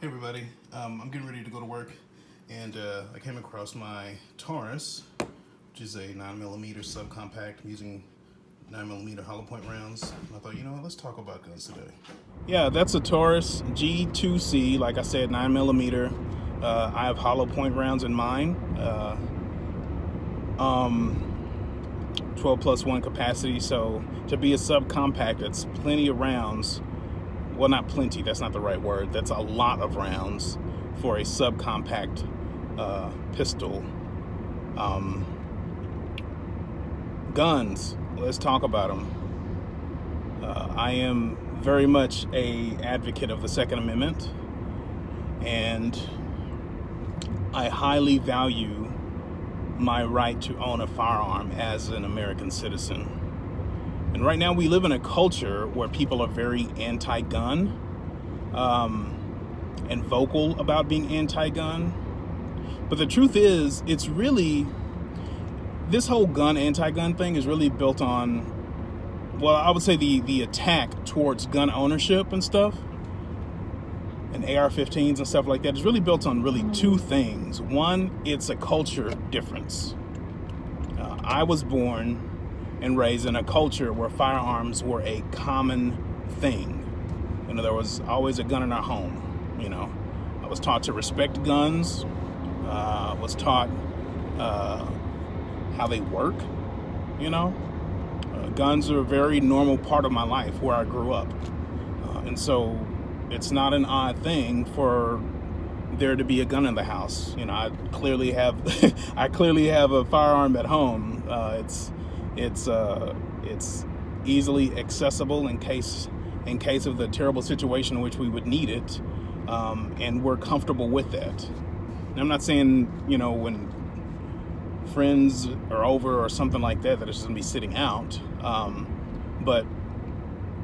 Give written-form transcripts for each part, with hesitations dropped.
Hey everybody, I'm getting ready to go to work, and I came across my Taurus, which is a 9mm subcompact. I'm using 9mm hollow point rounds. And I thought, you know what, let's talk about guns today. Yeah, that's a Taurus G2C, like I said, 9mm. I have hollow point rounds in mine. 12 plus 1 capacity, so to be a subcompact, it's plenty of rounds. Well, not plenty, that's not the right word. That's a lot of rounds for a subcompact pistol. Guns, let's talk about them. I am very much a advocate of the Second Amendment, and I highly value my right to own a firearm as an American citizen. And right now we live in a culture where people are very anti-gun and vocal about being anti-gun. But the truth is, it's really, this whole anti-gun thing is really built on, well, I would say the attack towards gun ownership and stuff, and AR-15s and stuff like that is really built on really two things. One, it's a culture difference. I was born and raised in a culture where firearms were a common thing. You know, there was always a gun in our home. You know, I was taught to respect guns. Was taught how they work. You know, guns are a very normal part of my life where I grew up, and so it's not an odd thing for there to be a gun in the house. You know, I clearly have I clearly have a firearm at home. It's easily accessible in case of the terrible situation in which we would need it, and we're comfortable with that. And I'm not saying, you know, when friends are over or something like that it's just gonna be sitting out, but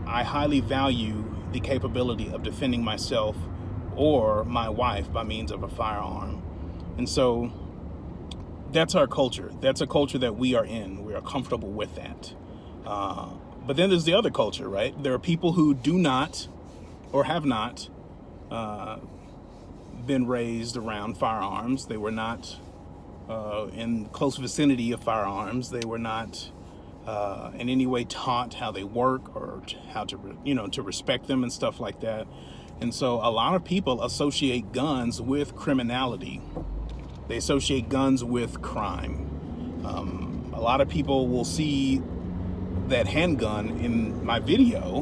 I highly value the capability of defending myself or my wife by means of a firearm. And so that's our culture. That's a culture that we are in. We are comfortable with that. But then there's the other culture, right? There are people who do not or have not been raised around firearms. They were not in close vicinity of firearms. They were not in any way taught how they work or how to, to respect them and stuff like that. And so a lot of people associate guns with criminality. They associate guns with crime. A lot of people will see that handgun in my video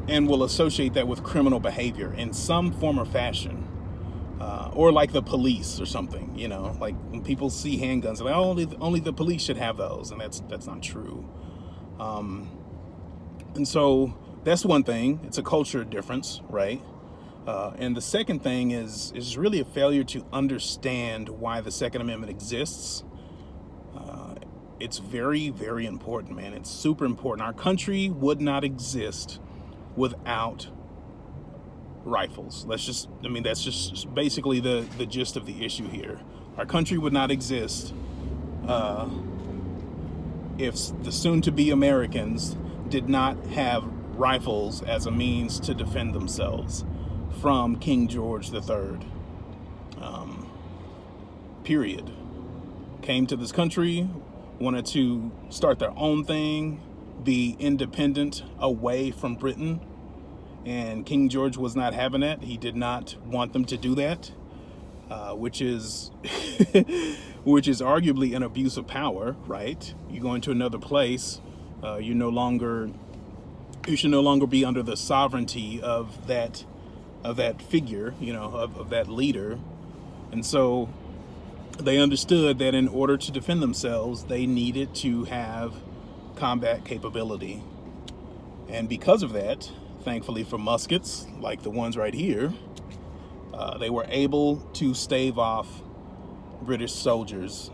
and will associate that with criminal behavior in some form or fashion. Or like the police or something, you know, like when people see handguns, they're like, only the police should have those, and that's not true. And so that's one thing. It's a culture difference, right? And the second thing is really a failure to understand why the Second Amendment exists. It's very, very important, man. It's super important. Our country would not exist without rifles. That's just basically the gist of the issue here. Our country would not exist if the soon-to-be Americans did not have rifles as a means to defend themselves from King George III. Period. Came to this country, wanted to start their own thing, be independent away from Britain, and King George was not having that. He did not want them to do that, which is which is arguably an abuse of power, right? You go into another place, you should no longer be under the sovereignty of that figure, of that leader. And so they understood that in order to defend themselves, they needed to have combat capability. And because of that, thankfully for muskets like the ones right here, they were able to stave off British soldiers.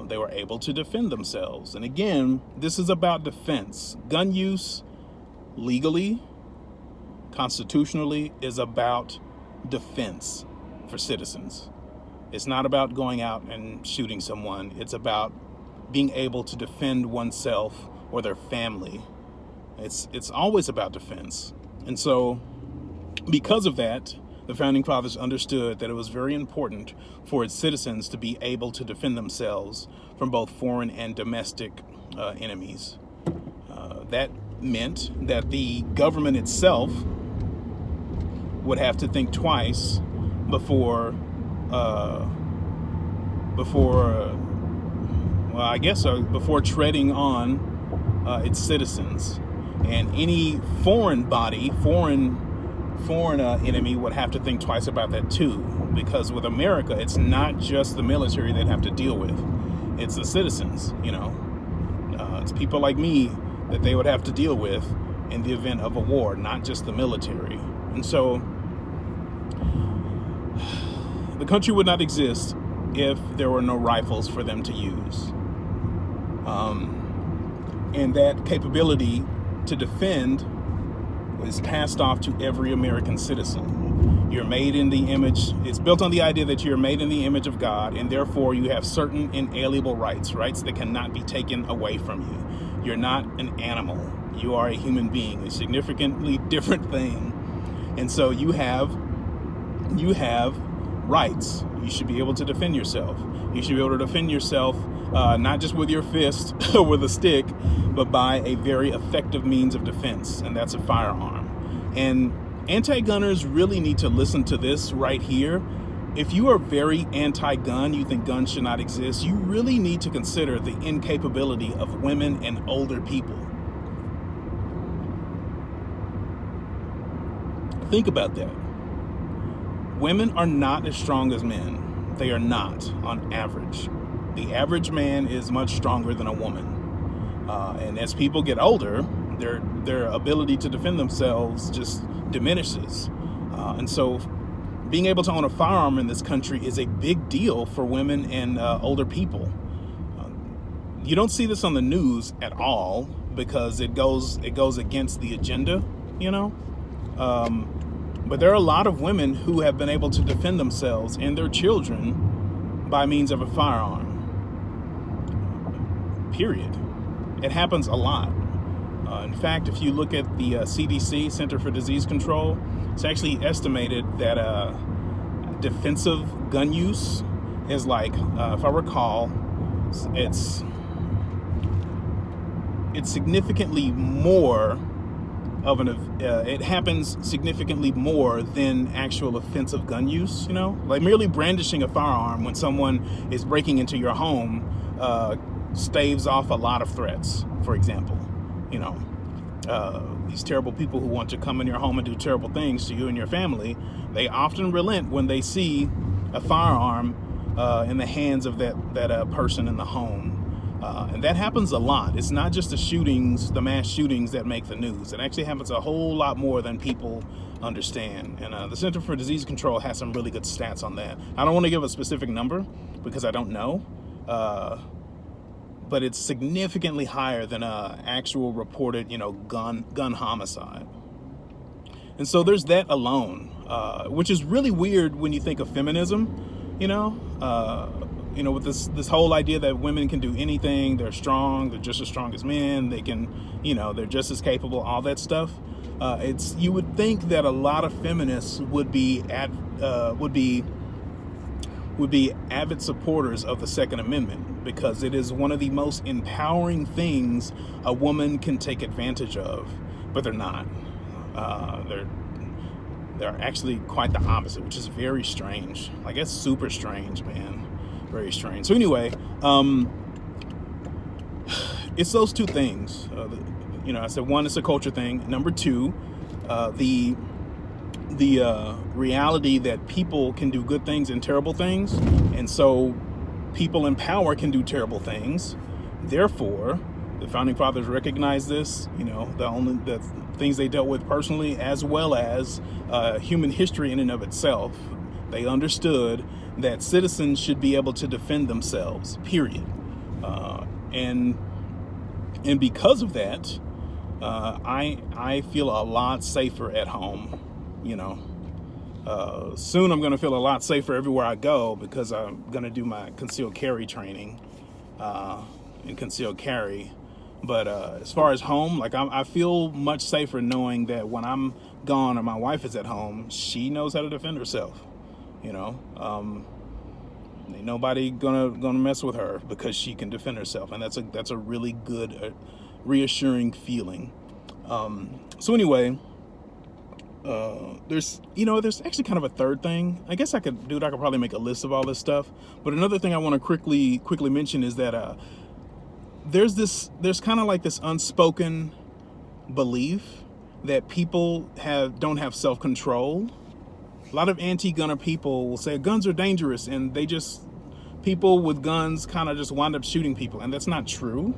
They were able to defend themselves. And again, this is about defense. Gun use, legally, constitutionally, is about defense for citizens. It's not about going out and shooting someone. It's about being able to defend oneself or their family. It's always about defense. And so Because of that, the Founding Fathers understood that it was very important for its citizens to be able to defend themselves from both foreign and domestic enemies. That meant that the government itself would have to think twice before treading on its citizens. And any foreign enemy would have to think twice about that too, because with America, it's not just the military that have to deal with, it's the citizens. It's people like me that they would have to deal with in the event of a war, not just the military. And so the country would not exist if there were no rifles for them to use. And that capability to defend is passed off to every American citizen. You're made in the image, it's built on the idea that you're made in the image of God, and therefore you have certain inalienable rights that cannot be taken away from you. You're not an animal. You are a human being, a significantly different thing. And so you have rights. You should be able to defend yourself. You should be able to defend yourself not just with your fist or with a stick, but by a very effective means of defense, and that's a firearm. And anti-gunners really need to listen to this right here. If you are very anti-gun, you think guns should not exist, you really need to consider the incapability of women and older people. Think about that. Women are not as strong as men. They are not, on average. The average man is much stronger than a woman. And as people get older, their ability to defend themselves just diminishes. And so being able to own a firearm in this country is a big deal for women and older people. You don't see this on the news at all because it goes against the agenda, But there are a lot of women who have been able to defend themselves and their children by means of a firearm. Period. It happens a lot. In fact, if you look at the CDC, Center for Disease Control, it's actually estimated that defensive gun use is like, if I recall, it's significantly more of it happens significantly more than actual offensive gun use, like merely brandishing a firearm when someone is breaking into your home staves off a lot of threats. For example, these terrible people who want to come in your home and do terrible things to you and your family, they often relent when they see a firearm in the hands of that person in the home. And that happens a lot. It's not just the mass shootings that make the news. It actually happens a whole lot more than people understand. And the Center for Disease Control has some really good stats on that. I don't want to give a specific number because I don't know. But it's significantly higher than actual reported, gun homicide. And so there's that alone, which is really weird when you think of feminism, with this whole idea that women can do anything, they're strong, they're just as strong as men, they can, they're just as capable, all that stuff. You would think that a lot of feminists would be avid supporters of the Second Amendment, because it is one of the most empowering things a woman can take advantage of, but they're not. They're actually quite the opposite, which is very strange. Like, it's super strange, man. Very strange. So anyway, it's those two things. I said, one, it's a culture thing. Number two, the reality that people can do good things and terrible things, and so people in power can do terrible things. Therefore, the Founding Fathers recognized this, the things they dealt with personally, as well as human history in and of itself. They understood that citizens should be able to defend themselves, period. And because of that, I feel a lot safer at home. Soon I'm going to feel a lot safer everywhere I go, because I'm going to do my concealed carry training in concealed carry. But as far as home, like I feel much safer knowing that when I'm gone or my wife is at home, she knows how to defend herself. You know, ain't nobody gonna mess with her because she can defend herself, and that's a really good, reassuring feeling. So anyway, there's actually kind of a third thing. I guess I could probably make a list of all this stuff. But another thing I want to quickly mention is that there's kind of like this unspoken belief that people don't have self-control. A lot of anti-gunner people will say guns are dangerous, and people with guns kind of just wind up shooting people, and that's not true.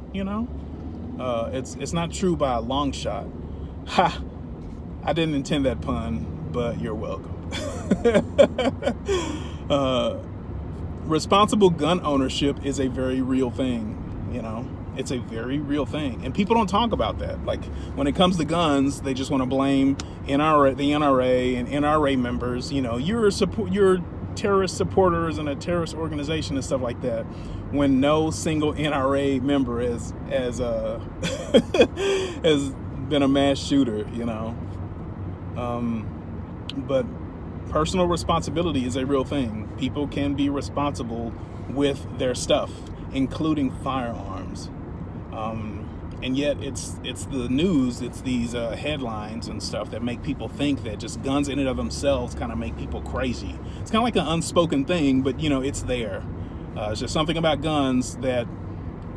It's not true by a long shot. Ha! I didn't intend that pun, but you're welcome. Responsible gun ownership is a very real thing. It's a very real thing, and people don't talk about that. Like, when it comes to guns, they just want to blame the NRA and NRA members. You're terrorist supporters and a terrorist organization and stuff like that, when no single NRA member has been a mass shooter. But personal responsibility is a real thing. People can be responsible with their stuff, including firearms. And yet it's the news, it's these headlines and stuff that make people think that just guns in and of themselves kind of make people crazy. It's kind of like an unspoken thing, but it's there. It's just something about guns that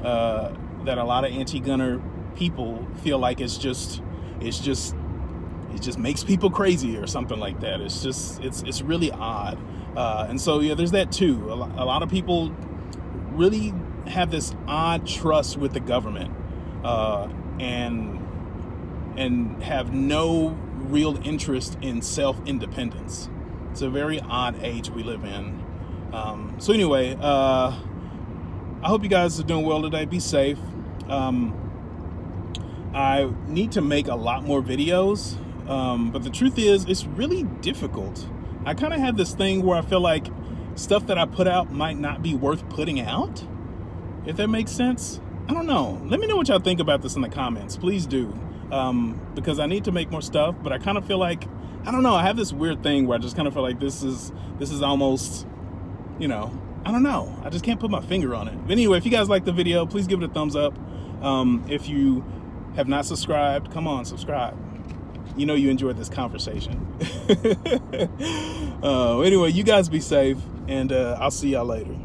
a lot of anti-gunner people feel like it just makes people crazy or something like that. It's really odd. And so there's that too. A lot of people really have this odd trust with the government, and have no real interest in self-independence. It's a very odd age we live in. So anyway, I hope you guys are doing well today. Be safe. I need to make a lot more videos, but the truth is, it's really difficult. I kind of have this thing where I feel like stuff that I put out might not be worth putting out, if that makes sense. I don't know. Let me know what y'all think about this in the comments. Please do. Because I need to make more stuff, but I kind of feel like, I don't know, I have this weird thing where I just kind of feel like this is almost, I don't know. I just can't put my finger on it. But anyway, if you guys like the video, please give it a thumbs up. If you have not subscribed, come on, subscribe. You enjoyed this conversation. Anyway, you guys be safe, and I'll see y'all later.